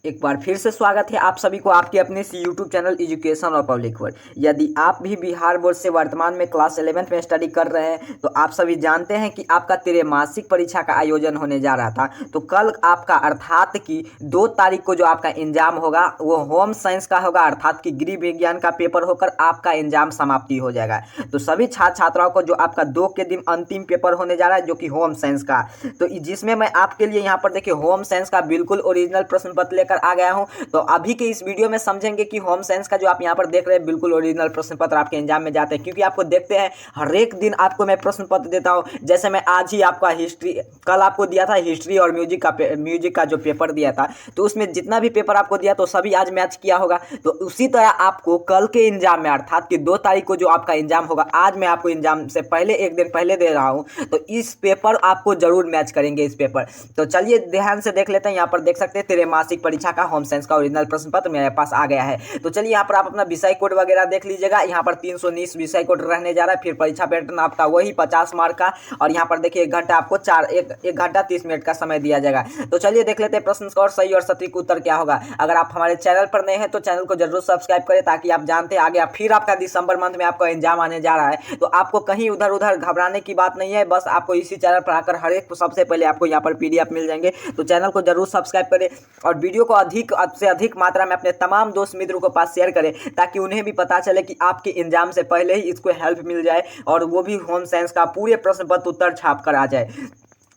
एक बार फिर से स्वागत है आप सभी को आपके अपने इस यूट्यूब चैनल एजुकेशन और पब्लिक वर्ड। यदि आप भी बिहार बोर्ड से वर्तमान में क्लास 11th में स्टडी कर रहे हैं तो आप सभी जानते हैं कि आपका त्रैमासिक परीक्षा का आयोजन होने जा रहा था। तो कल आपका अर्थात की 2 तारीख को जो आपका एग्जाम होगा वो होम साइंस का होगा, अर्थात कि गृह विज्ञान का पेपर होकर आपका एग्जाम समाप्ति हो जाएगा। तो सभी छात्र छात्राओं को जो आपका 2 के दिन अंतिम पेपर होने जा रहा है जो कि होम साइंस का, तो जिसमें मैं आपके लिए यहाँ पर देखिए होम साइंस का बिल्कुल ओरिजिनल प्रश्न पत्र लेकर आ गया हूं। तो अभी के इस वीडियो में समझेंगे कि होम साइंस का जो आप यहां पर देख रहे हैं बिल्कुल ओरिजिनल प्रश्न पत्र आपके एग्जाम में जाते हैं, क्योंकि आपको देखते हैं हर एक दिन आपको मैं प्रश्न पत्र देता हूं। जैसे मैं आज ही आपका हिस्ट्री कल आपको दिया था, हिस्ट्री और म्यूजिक का जो पेपर दिया था, तो उसमें जितना भी पेपर आपको दिया तो सभी आज मैच किया होगा। तो उसी तरह आपको कल के एग्जाम में अर्थात कि 2 तारीख को जो आपका एग्जाम होगा, आज मैं आपको एग्जाम से पहले एक दिन पहले दे रहा हूं, तो इस पेपर आपको जरूर मैच करेंगे इस पेपर। तो चलिए ध्यान से देख लेते हैं। यहाँ पर देख सकते हैं त्रैमासिक परीक्षा का होम साइंस का ओरिजिनल प्रश्न पत्र मेरे पास आ गया है। तो चलिए यहाँ पर आप अपना विषय कोड वगैरह देख लीजिएगा। यहाँ पर 319 विषय कोड रहने जा रहा है। फिर परीक्षा पैटर्न आपका वही 50 मार्क का, और यहाँ पर देखिए 1 घंटा आपको 1 घंटा 30 मिनट का समय दिया जाएगा। तो चलिए देख लेते हैं प्रश्न का और सही और सटीक उत्तर क्या होगा। अगर आप हमारे चैनल पर नए हैं तो चैनल को जरूर सब्सक्राइब करें, ताकि आप जानते आगे फिर आपका दिसंबर मंथ में आपका एग्जाम आने जा रहा है। तो आपको कहीं उधर उधर घबराने की बात नहीं है, बस आपको इसी चैनल पर आकर हर एक सबसे पहले आपको यहाँ पर PDF मिल जाएंगे। तो चैनल को जरूर सब्सक्राइब करें और वीडियो को अधिक से अधिक मात्रा में अपने तमाम दोस्त मित्रों को पास शेयर करें, ताकि उन्हें भी पता चले कि आपके एग्जाम से पहले ही इसको हेल्प मिल जाए और वो भी होम साइंस का पूरे प्रश्न पत्र उत्तर छाप कर आ जाए।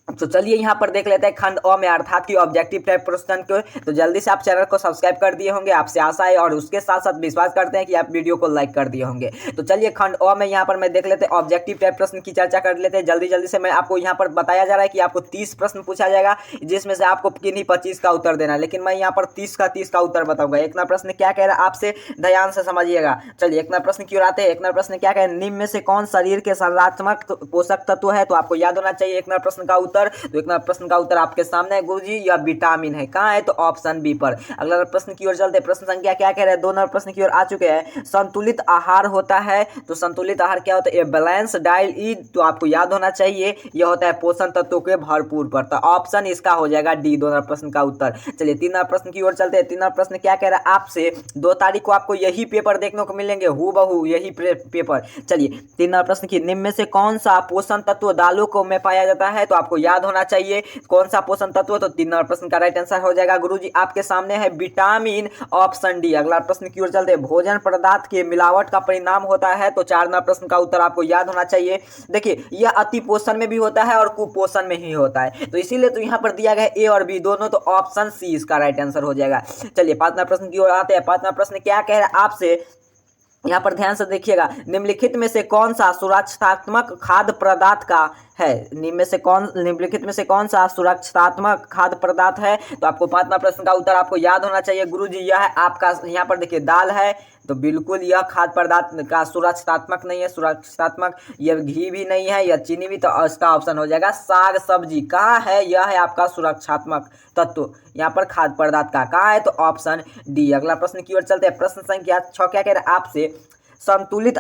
तो चलिए यहाँ पर देख लेते हैं खंड अ में अर्थात की ऑब्जेक्टिव टाइप प्रश्न को। तो जल्दी से आप चैनल को सब्सक्राइब कर दिए होंगे, आपसे आशा है, और उसके साथ साथ विश्वास करते हैं कि आप वीडियो को लाइक कर दिए होंगे। तो चलिए खंड अ में यहाँ पर मैं देख लेते हैं ऑब्जेक्टिव टाइप प्रश्न की चर्चा कर लेते हैं। जल्दी जल्दी से मैं आपको यहाँ पर बताया जा रहा है कि आपको 30 प्रश्न पूछा जाएगा, जिसमें से आपको किन्हीं 25 का उत्तर देना है, लेकिन मैं यहाँ पर 30 का उत्तर बताऊंगा। एक ना प्रश्न क्या कह रहा है आपसे ध्यान से समझिएगा। चलिए एक ना प्रश्न की ओर आते हैं। एक ना प्रश्न क्या कह रहा है, निम्न में से कौन शरीर के संरचनात्मक पोषक तत्व है? तो आपको याद होना चाहिए एक ना प्रश्न का उत्तर। तो एक ना प्रश्न का उत्तर आपके सामने है गुरुजी, यह विटामिन है। कहां है? तो ऑप्शन बी पर। अगला प्रश्न की ओर चलते हैं। प्रश्न संख्या क्या कह रहे हैं? 2 नंबर प्रश्न की ओर आ चुके हैं। संतुलित आहार होता है, तो संतुलित आहार क्या होता है? बैलेंस डाइट ईट। तो आपको याद होना चाहिए यह होता है पोषण तत्वों के भरपूर पर। तो ऑप्शन इसका हो जाएगा डी, 2 नंबर प्रश्न का उत्तर। चलिए 3 नंबर प्रश्न की ओर चलते हैं। 3 नंबर प्रश्न क्या कह रहा है आपसे? 2 तारीख को आपको यही पेपर देखने को मिलेंगे, हूबहू यही पेपर। चलिए 3 नंबर प्रश्न की निम्न में से कौन सा पोषण तत्व दालों को में पाया जाता है? तो आपको याद होना चाहिए कौन सा पोषण तत्व। तो 3 नंबर प्रश्न का राइट आंसर हो जाएगा गुरुजी आपके सामने है विटामिन, ऑप्शन डी। अगला प्रश्न की ओर चलते हैं। भोजन पदार्थ के मिलावट का परिणाम होता है, तो 4 नंबर प्रश्न का उत्तर आपको याद होना चाहिए। देखिए यह अति पोषण में भी होता है और कुपोषण में ही होता है, तो इसीलिए तो यहाँ पर दिया गया ए और बी दोनों, तो ऑप्शन सी इसका राइट आंसर हो जाएगा। चलिए 5 नंबर प्रश्न की ओर आते हैं। 5 नंबर प्रश्न क्या कह रहा है आपसे? यहाँ पर ध्यान से देखिएगा, निम्नलिखित में से कौन सा सुरक्षात्मक खाद्य पदार्थ का है? निम्नलिखित में से कौन सा सुरक्षात्मक खाद्य पदार्थ है? तो आपको 5 नंबर प्रश्न का उत्तर आपको याद होना चाहिए गुरुजी, यह है आपका यहाँ पर देखिए दाल है। तो बिल्कुल यह खाद्य पदार्थ का सुरक्षात्मक नहीं है, सुरक्षात्मक यह घी भी नहीं है, यह चीनी भी, तो इसका ऑप्शन हो जाएगा साग सब्जी। कहाँ है? यह है आपका सुरक्षात्मक तत्व यहाँ पर खाद्य पदार्थ का। कहाँ है? तो ऑप्शन डी। अगला प्रश्न की ओर चलते हैं। प्रश्न संख्या 6 क्या कह रहा है आपसे? संतुलित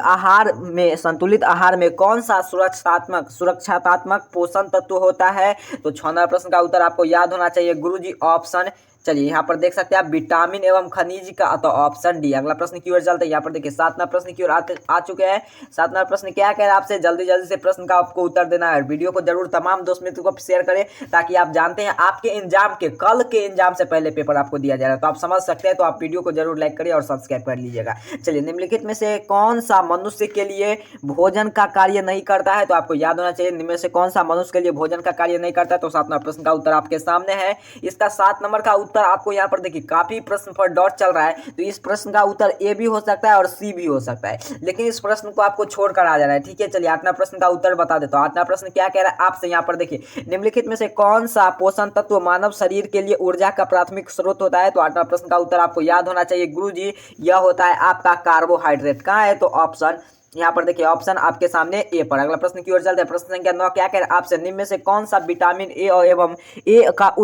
आहार में कौन सा सुरक्षात्मक पोषण तत्व होता है? तो 6 नंबर प्रश्न का उत्तर आपको याद होना चाहिए गुरुजी, ऑप्शन। चलिए यहाँ पर देख सकते हैं आप विटामिन एवं खनिज का, तो ऑप्शन डी। अगला प्रश्न की ओर चलते हैं। यहाँ पर देखिए 7 नंबर प्रश्न की ओर आ चुके हैं। 7 नंबर प्रश्न क्या कह रहे हैं आपसे? जल्दी जल्दी से प्रश्न का आपको उत्तर देना है। वीडियो को जरूर तमाम दोस्त मित्रों को शेयर करें, ताकि आप जानते हैं आपके एग्जाम के कल के एग्जाम से पहले पेपर आपको दिया जा रहा है, तो आप समझ सकते हैं। तो आप वीडियो को जरूर लाइक करिए और सब्सक्राइब कर लीजिएगा। चलिए निम्नलिखित में से कौन सा मनुष्य के लिए भोजन का कार्य नहीं करता है? तो आपको याद होना चाहिए निम्न में से कौन सा मनुष्य के लिए भोजन का कार्य नहीं करता है। तो 7 नंबर प्रश्न का उत्तर आपके सामने है। इसका 7 नंबर का उत्तर आपको यहाँ पर काफी प्रश्न पर डॉट चल रहा है, तो इस प्रश्न का उत्तर ए भी हो सकता है और सी भी हो सकता है, लेकिन इस प्रश्न को आपको छोड़कर आ जाना है, ठीक है। चलिए 8वां प्रश्न का उत्तर बता देता हूं। 8वां प्रश्न क्या कह रहा है आपसे? यहाँ पर देखिए निम्नलिखित में से कौन सा पोषण तत्व मानव शरीर के लिए ऊर्जा का प्राथमिक स्रोत होता है? तो 8वां प्रश्न का उत्तर आपको याद होना चाहिए गुरुजी, यह होता है आपका कार्बोहाइड्रेट। कहाँ है? तो ऑप्शन यहाँ पर देखिए ऑप्शन आपके सामने ए पर। अगला प्रश्न की ओर चलते हैं। प्रश्न संख्या 9 क्या कह रहा है आपसे? निम्न में से कौन सा विटामिन ए और एवं ए का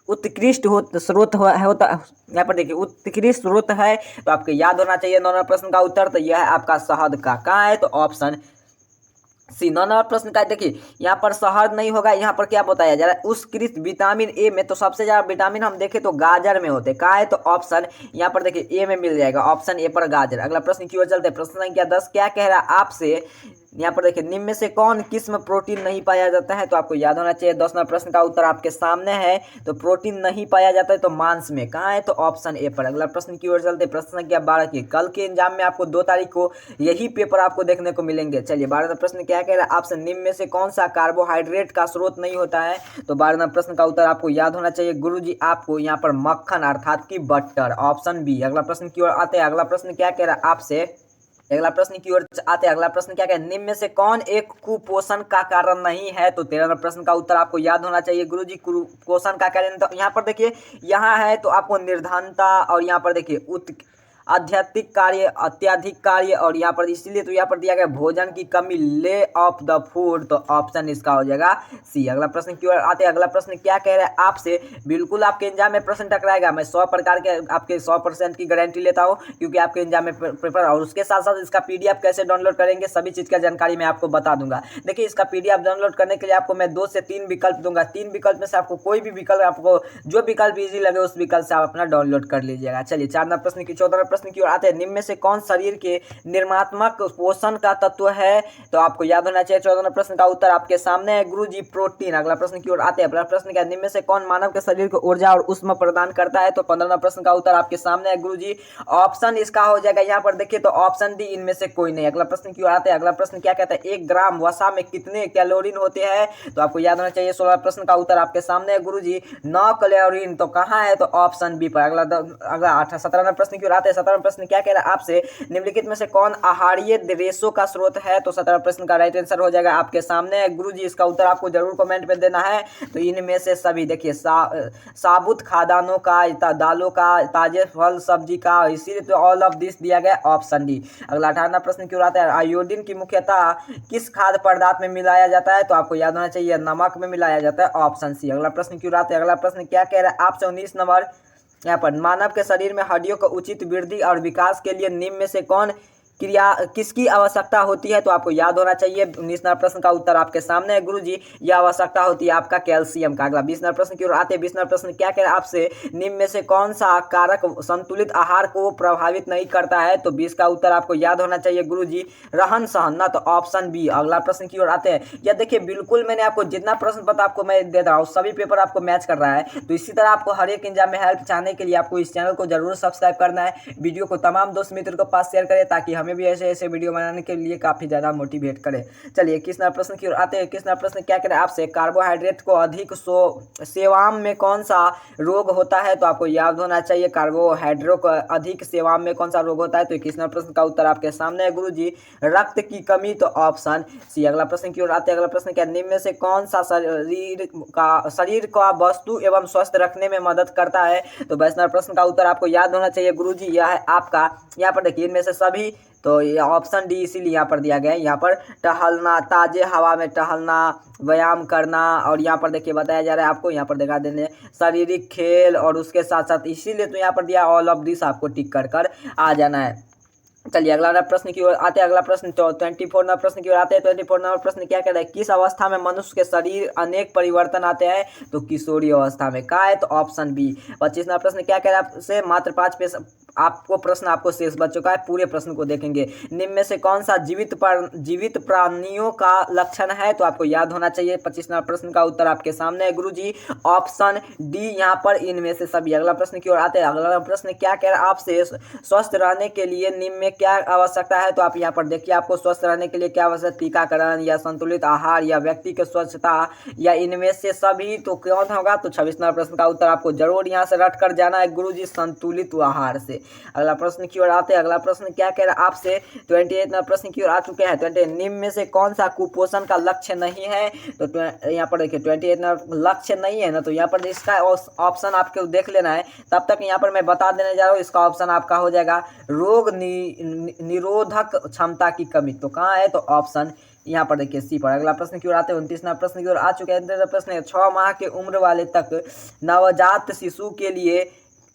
उत्कृष्ट स्रोत होता यहाँ पर देखिए उत्कृष्ट स्रोत है? तो आपको याद होना चाहिए 9 नंबर प्रश्न का उत्तर, तो यह है आपका शहद का। कहाँ है? तो ऑप्शन सी। 9 नंबर प्रश्न का देखिए यहाँ पर शहद नहीं होगा, यहाँ पर क्या बताया जा रहा है, उत्कृष्ट विटामिन ए में, तो सबसे ज्यादा विटामिन हम देखें तो गाजर में होते हैं। कहाँ है, तो ऑप्शन यहाँ पर देखिए ए में मिल जाएगा, ऑप्शन ए पर गाजर। अगला प्रश्न की ओर चलते हैं। प्रश्न संख्या 10 क्या कह रहा है आपसे, यहाँ पर देखिए निम्न में से कौन किस्म प्रोटीन नहीं पाया जाता है, तो आपको याद होना चाहिए। 10 नंबर प्रश्न का उत्तर आपके सामने है। तो प्रोटीन नहीं पाया जाता है तो मांस में, कहाँ है, तो ऑप्शन ए पर। अगला प्रश्न की ओर चलते। प्रश्न संख्या 12 की, कल के एग्जाम में आपको 2 तारीख को यही पेपर आपको देखने को मिलेंगे। चलिए 12 नंबर प्रश्न क्या कह रहा है आपसे, निम्न में से कौन सा कार्बोहाइड्रेट का स्रोत नहीं होता है, तो 12 नंबर प्रश्न का उत्तर आपको याद होना चाहिए गुरुजी, आपको यहाँ पर मक्खन अर्थात की बटर, ऑप्शन बी। अगला प्रश्न की ओर आते हैं। अगला प्रश्न क्या कह रहा है आपसे, अगला प्रश्न की ओर आते हैं। अगला प्रश्न क्या है, निम्न में से कौन एक कुपोषण का कारण नहीं है, तो 13 नंबर प्रश्न का उत्तर आपको याद होना चाहिए गुरुजी, कुपोषण का कारण। तो यहाँ पर देखिए यहाँ है तो आपको निर्धनता, और यहाँ पर देखिए आध्यात्मिक कार्य, अत्याधिक कार्य, और यहाँ पर इसीलिए तो यहाँ पर दिया गया भोजन की कमी, ले ऑफ द फूड, तो ऑप्शन इसका हो जाएगा सी। अगला प्रश्न की ओर आते हैं। अगला प्रश्न क्या कह रहा है आपसे, बिल्कुल आपके एग्जाम में प्रश्न टकराएगा, मैं 100 प्रकार के आपके 100% की गारंटी लेता हूँ, क्योंकि आपके एग्जाम में पेपर, और उसके साथ साथ इसका PDF कैसे डाउनलोड करेंगे सभी चीज़ का जानकारी मैं आपको बता दूंगा। देखिए इसका PDF डाउनलोड करने के लिए आपको मैं 2 से 3 विकल्प दूंगा, 3 विकल्प में से आपको कोई भी विकल्प, आपको जो विकल्प इजी लगे उस विकल्प से आप अपना डाउनलोड कर लीजिएगा। चलिए 4 नंबर प्रश्न की 14 प्रश्न की ओर आते हैं। निम्न में से कौन शरीर के निर्मात्मक पोषण का तत्व है, तो आपको याद होना चाहिए। 14 प्रश्न का उत्तर आपके सामने है गुरुजी, प्रोटीन। अगला प्रश्न की ओर आते हैं। अगला प्रश्न क्या, निम्न में से कौन मानव के शरीर को ऊर्जा और ऊष्मा प्रदान करता है, तो 15 प्रश्न का उत्तर आपके सामने है गुरुजी, ऑप्शन इसका हो जाएगा यहाँ पर देखिए तो ऑप्शन डी, इनमें से कोई नहीं। अगला प्रश्न की ओर आते हैं। अगला प्रश्न क्या कहता है, 1 ग्राम वसा में कितने कैलोरीन होते हैं, तो आपको याद होना चाहिए। 16 प्रश्न का उत्तर आपके सामने है गुरुजी, 9 कैलोरीन, तो कहाँ है, तो ऑप्शन बी पर। अगला 17 प्रश्न की ओर आते हैं। 17 प्रश्न क्या कह रहा है आपसे, निम्नलिखित में से कौन आहारीय रेशों का स्रोत है, तो 17 प्रश्न का राइट आंसर हो जाएगा आपके सामने है गुरुजी, इसका उत्तर आपको जरूर कमेंट में देना है। तो इनमें से सभी देखिए साबुत खाद्यान्नों का, दालों का, ताजे फल सब्जी का, इसीलिए तो ऑल ऑफ दिस दिया गया ऑप्शन डी। अगला 18 प्रश्न की ओर आता है। आयोडीन की मुख्यतः किस खाद्य पदार्थ में मिलाया जाता है, तो आपको याद होना चाहिए नमक में मिलाया जाता है, ऑप्शन सी। अगला प्रश्न की ओर आते हैं। अगला प्रश्न क्या कह रहा है आपसे, 19 नंबर यहाँ पर, मानव के शरीर में हड्डियों का उचित वृद्धि और विकास के लिए निम्न में से कौन क्रिया किसकी आवश्यकता होती है, तो आपको याद होना चाहिए। 19 नंबर प्रश्न का उत्तर आपके सामने है गुरुजी, यह आवश्यकता होती है आपका कैल्शियम का। अगला 20 नंबर प्रश्न की ओर आते हैं। 20 नंबर प्रश्न क्या कह रहा है आपसे, निम्न में से कौन सा कारक संतुलित आहार को प्रभावित नहीं करता है, तो 20 का उत्तर आपको याद होना चाहिए गुरुजी, रहन सहन, ना, तो ऑप्शन बी। अगला प्रश्न की ओर आते हैं। यह देखिए बिल्कुल मैंने आपको जितना प्रश्न पता आपको मैं दे रहा हूँ, सभी पेपर आपको मैच कर रहा है। तो इसी तरह आपको हर एक एग्जाम में हेल्प चाहने के लिए आपको इस चैनल को जरूर सब्सक्राइब करना है। वीडियो को तमाम दोस्त मित्र को पास शेयर करें, ताकि हमें भी ऐसे ऐसे वीडियो बनाने के लिए काफी ज्यादा मोटिवेट करे। चलिए 21 नंबर प्रश्न की ओर आते हैं। 21 नंबर प्रश्न क्या करें आपसे, कार्बोहाइड्रेट को अधिक सेवाम में कौन सा रोग होता है, तो आपको याद होना चाहिए कार्बोहाइड्रेट को अधिक सेवाम में कौन सा रोग होता है, तो 21 नंबर प्रश्न का उत्तर आपके सामने है गुरुजी, रक्त की कमी, तो ऑप्शन सी। अगला प्रश्न की ओर आते हैं। अगला प्रश्न क्या, निम्न में से कौन सा शरीर का वस्तु एवं स्वस्थ रखने में मदद करता है, तो 22 नंबर प्रश्न का उत्तर आपको याद होना चाहिए गुरुजी, यह है आपका, यहाँ पर देखिए इनमें से सभी, तो ये ऑप्शन डी इसीलिए यहाँ पर दिया गया है। यहाँ पर टहलना, ताजे हवा में टहलना, व्यायाम करना, और यहाँ पर देखिए बताया जा रहा है आपको, यहाँ पर दिखा देने शारीरिक खेल, और उसके साथ साथ इसीलिए तो यहाँ पर दिया ऑल ऑफ दिस, आपको टिक कर कर आ जाना है। चलिए अगला प्रश्न की ओर आते हैं। अगला प्रश्न 24 नंबर प्रश्न की ओर आते हैं। 24 नंबर प्रश्न क्या कह रहा है, किस अवस्था में मनुष्य के शरीर अनेक परिवर्तन आते हैं, तो किशोरी अवस्था में, कहा है, तो ऑप्शन बी। 25 नंबर प्रश्न क्या कह रहा है आपसे, मात्र 5 पे आपको प्रश्न आपको शेष बच चुका है, पूरे प्रश्न को देखेंगे। निम्न में से कौन सा जीवित प्राणियों का लक्षण है, तो आपको याद होना चाहिए। 25 नंबर प्रश्न का उत्तर आपके सामने है गुरुजी, ऑप्शन डी यहाँ पर इनमें से सभी। अगला प्रश्न की ओर आते हैं। अगला प्रश्न क्या कह रहा है आपसे, स्वस्थ रहने के लिए निम्न में क्या आवश्यकता है, तो आप यहाँ पर देखिए आपको स्वस्थ रहने के लिए क्या आवश्यक, टीकाकरण या संतुलित आहार या व्यक्ति की स्वच्छता या इनमें से सभी, तो कौन होगा, तो 26 नंबर प्रश्न का उत्तर आपको जरूर यहाँ से रट कर जाना है गुरुजी, संतुलित आहार से। अगला प्रश्न की ओर आते हैं। अगला प्रश्न क्या कह रहा है आपसे, 28 नंबर प्रश्न की ओर आ चुके हैं। 28 निम्न में से कौन सा कुपोषण का लक्ष्य नहीं है, तो यहाँ पर देखिए 28 नंबर लक्ष्य नहीं है ना, तो यहाँ पर इसका ऑप्शन आपको देख लेना है। तब तक यहाँ पर मैं बता देने जा रहा हूँ, इसका ऑप्शन आपका हो जाएगा रोग निरोधक क्षमता की कमी, तो कहाँ है, तो ऑप्शन यहाँ पर देखिए सी पर। अगला प्रश्न की ओर आते हैं। 29 नंबर प्रश्न की ओर आ चुके हैं। प्रश्न 6 माह के उम्र वाले तक नवजात शिशु के लिए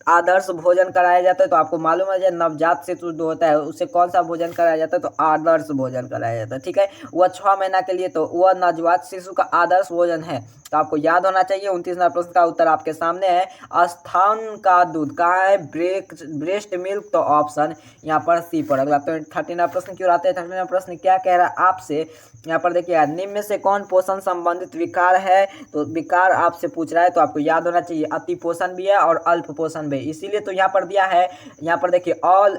आदर्श भोजन कराया जाता है, तो आपको मालूम है जो नवजात शिशु जो होता है उसे कौन सा भोजन कराया जाता है, तो आदर्श भोजन कराया जाता है। ठीक है, वह 6 महीना के लिए तो वह नवजात शिशु का आदर्श भोजन है, तो आपको याद होना चाहिए। 29 नंबर प्रश्न का उत्तर आपके सामने है, स्तन का दूध। कहाँ है? ब्रेस्ट मिल्क, तो ऑप्शन यहाँ पर सी पर। अगला 30 नंबर प्रश्न की ओर आते हैं। 30 नंबर प्रश्न क्या कह रहा है आपसे, यहाँ पर देखिए, निम्न में से कौन पोषण संबंधित विकार है, तो विकार आपसे पूछ रहा है, तो आपको याद होना चाहिए अति पोषण भी है और अल्प पोषण भी, इसीलिए तो यहाँ पर दिया है। यहाँ पर देखिए ऑल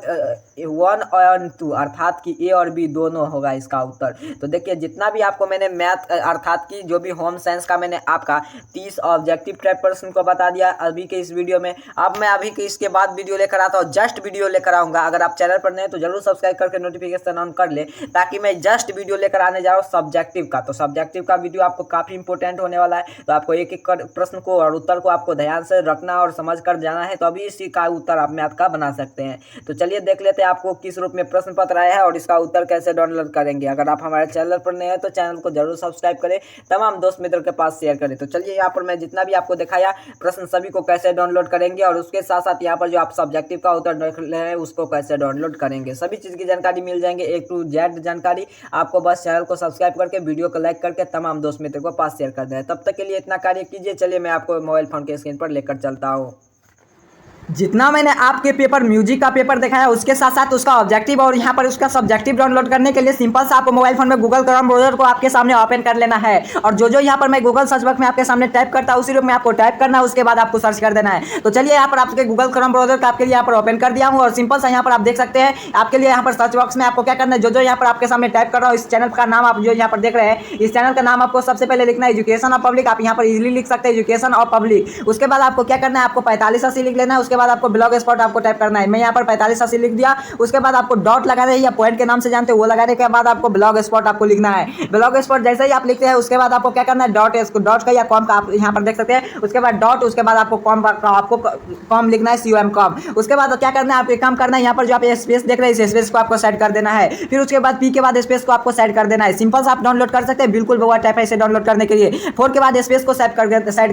1 और 2, अर्थात कि ए और बी दोनों होगा इसका उत्तर। तो देखिए जितना भी आपको मैंने मैथ अर्थात कि जो भी होम साइंस का मैंने आपका 30 ऑब्जेक्टिव टाइप प्रश्न को बता दिया अभी के इस वीडियो में। अब मैं अभी के इसके बाद वीडियो लेकर आता हूँ, जस्ट वीडियो लेकर आऊँगा। अगर आप चैनल पर नए तो जरूर सब्सक्राइब करके नोटिफिकेशन ऑन कर ले, ताकि मैं जस्ट वीडियो लेकर आने जा रहा हूँ सब्जेक्टिव का। तो सब्जेक्टिव का वीडियो आपको काफ़ी इंपॉर्टेंट होने वाला है, तो आपको एक एक प्रश्न को और उत्तर को आपको ध्यान से रखना और समझ कर जाना है, तो अभी इसी का उत्तर आप मैथ का बना सकते हैं। तो चलिए देख लेते हैं आपको किस रूप में प्रश्न पत्र आया है और इसका उत्तर कैसे डाउनलोड करेंगे। अगर आप हमारे चैनल पर नए हैं तो चैनल को जरूर सब्सक्राइब करें, तमाम दोस्त मित्रों के पास शेयर करें। तो चलिए यहाँ पर मैं जितना भी आपको दिखाया प्रश्न सभी को कैसे डाउनलोड करेंगे और उसके साथ साथ यहाँ पर जो आप सब्जेक्टिव का उत्तर देख रहे हैं उसको कैसे डाउनलोड करेंगे, सभी चीज़ की जानकारी मिल जाएंगे, A to Z जानकारी। आपको बस चैनल को सब्सक्राइब करके वीडियो को लाइक करके तमाम दोस्त मित्रों को पास शेयर कर दें। तब तक के लिए इतना कार्य कीजिए। चलिए मैं आपको मोबाइल फोन के स्क्रीन पर लेकर चलता हूँ। जितना मैंने आपके पेपर म्यूजिक का पेपर दिखाया उसके साथ साथ उसका ऑब्जेक्टिव और यहाँ पर उसका सब्जेक्टिव डाउनलोड करने के लिए सिंपल सा आपको मोबाइल फोन में गूगल क्रोम ब्राउजर को आपके सामने ओपन कर लेना है, और जो यहाँ पर मैं गूगल सर्च बॉक्स में आपके सामने टाइप करता हूँ उसी रूप में आपको टाइप करना है, उसके बाद आपको सर्च कर देना है। तो चलिए यहाँ पर आपके गूगल क्रोम ब्राउजर का आपके लिए यहाँ पर ओपन कर दिया हूँ, और सिंपल सा यहाँ पर आप देख सकते हैं आपके लिए यहाँ पर सर्च बॉक्स में आपको क्या करना है, जो यहाँ पर आपके सामने टाइप कर रहा हूँ इस चैनल का नाम आप जो यहाँ पर देख रहे हैं, इस चैनल का नाम आपको सबसे पहले लिखना है एजुकेशन ऑफ पब्लिक। आप यहाँ पर इजीली लिख सकते हैं एजुकेशन ऑफ पब्लिक। उसके बाद आपको क्या करना है, आपको 4580 लिख लेना है। उसके बाद आपको ब्लॉग स्पॉट आपको टाइप करना है, मैं यहाँ पर 4580 लिख दिया। उसके बाद आपको डॉट लगाना है या पॉइंट के नाम से जानते हो वो लगाने के बाद आपको ब्लॉग स्पॉट आपको लिखना है। ब्लॉग स्पॉट जैसे ही आप लिखते हैं उसके बाद आपको क्या करना है, डॉट का या कॉम का आप यहाँ पर देख सकते हैं। उसके बाद डॉट, उसके बाद आपको कॉम लिखना है, COM कॉम। उसके बाद क्या करना है, आप एक काम करना है, यहाँ पर जो आप स्पेस देख रहे हैं इस स्पेस को आपको सेट कर देना है। फिर उसके बाद पी के बाद स्पेस को आपको सेट कर देना है। सिंपल से आप डाउनलोड कर सकते हैं, बिल्कुल वो टाइप है इसे डाउनलोड करने के लिए। 4 के बाद स्पेस को सेट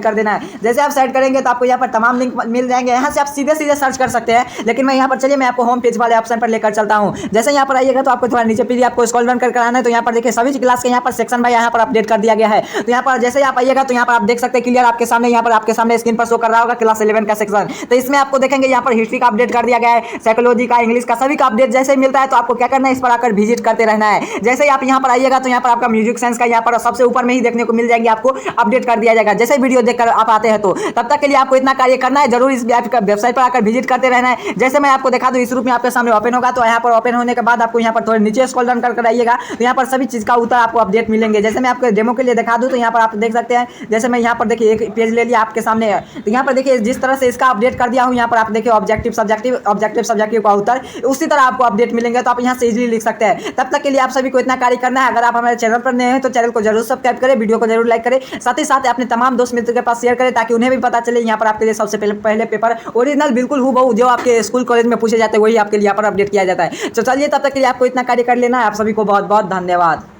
कर देना है। जैसे आप सेट करेंगे तो आपको यहाँ पर तमाम लिंक मिल जाएंगे, यहाँ से आप सीधे सर्च कर सकते हैं। लेकिन मैं यहाँ पर चलिए मैं आपको होम पेज वाले ऑप्शन पर लेकर चलता हूँ। जैसे यहाँ पर आइएगा तो आपको थोड़ा नीचे पे आपको स्क्रॉल डाउन कर आना है, तो यहाँ पर देखिए सभी क्लास के यहाँ पर सेक्शन बाय यहाँ पर अपडेट कर दिया गया है। तो यहाँ पर जैसे आप आइएगा तो यहाँ पर आप देख सकते हैं क्लियर आपके सामने, यहाँ पर आपके सामने स्क्रीन पर शो कर रहा होगा क्लास 11 का सेक्शन। तो इसमें आपको देखेंगे यहाँ पर हिस्ट्री का अपडेट कर दिया गया है, साइकोलॉजी का, इंग्लिश का, सभी का अपडेट जैसे ही मिलता है तो आपको क्या करना है, इस पर आकर विजिट करते रहना है। जैसे ही आप यहाँ पर आइएगा तो यहाँ पर आपका म्यूजिक साइंस का यहाँ पर सबसे ऊपर में ही देखने को मिल जाएगी, आपको अपडेट कर दिया जाएगा जैसे वीडियो देखकर आप आते हैं। तो तब तक के लिए आपको इतना कार्य करना है, जरूर इस वेबसाइट पर आकर विजिट करते रहना है। जैसे मैं आपको दिखा दूं इस रूप में आपके सामने ओपन होगा, तो यहाँ पर ओपन होने के बाद आपको यहाँ पर थोड़े नीचे स्क्रॉल डाउन कर आइएगा तो यहाँ पर सभी चीज़ का उत्तर आपको अपडेट मिलेंगे। जैसे मैं आपको डेमो के लिए दिखा दूं तो यहाँ पर आप देख सकते हैं, जैसे मैं यहाँ पर देखिए एक पेज ले लिया आपके सामने, तो यहाँ पर देखिए जिस तरह से इसका अपडेट कर दिया हूँ, यहाँ पर आप देखिए ऑब्जेक्टिव सब्जेक्टिव का उत्तर उसी तरह आपको अपडेट मिलेंगे, तो आप यहाँ से इजीली लिख सकते हैं। तब तक के लिए आप सभी को इतना कार्य करना है। अगर आप हमारे चैनल पर नए हैं तो चैनल को जरूर सब्सक्राइब करें, वीडियो को जरूर लाइक करें, साथ ही साथ अपने तमाम दोस्त मित्रों के पास शेयर करें ताकि उन्हें भी पता चले। यहाँ पर आपके लिए सबसे पहले पेपर ओरिजिनल बिल्कुल हूबहू जो आपके स्कूल कॉलेज में पूछे जाते हैं वही आपके लिए यहाँ पर अपडेट किया जाता है। तो चलिए तब तक के लिए आपको इतना कार्य कर लेना है। आप सभी को बहुत बहुत धन्यवाद।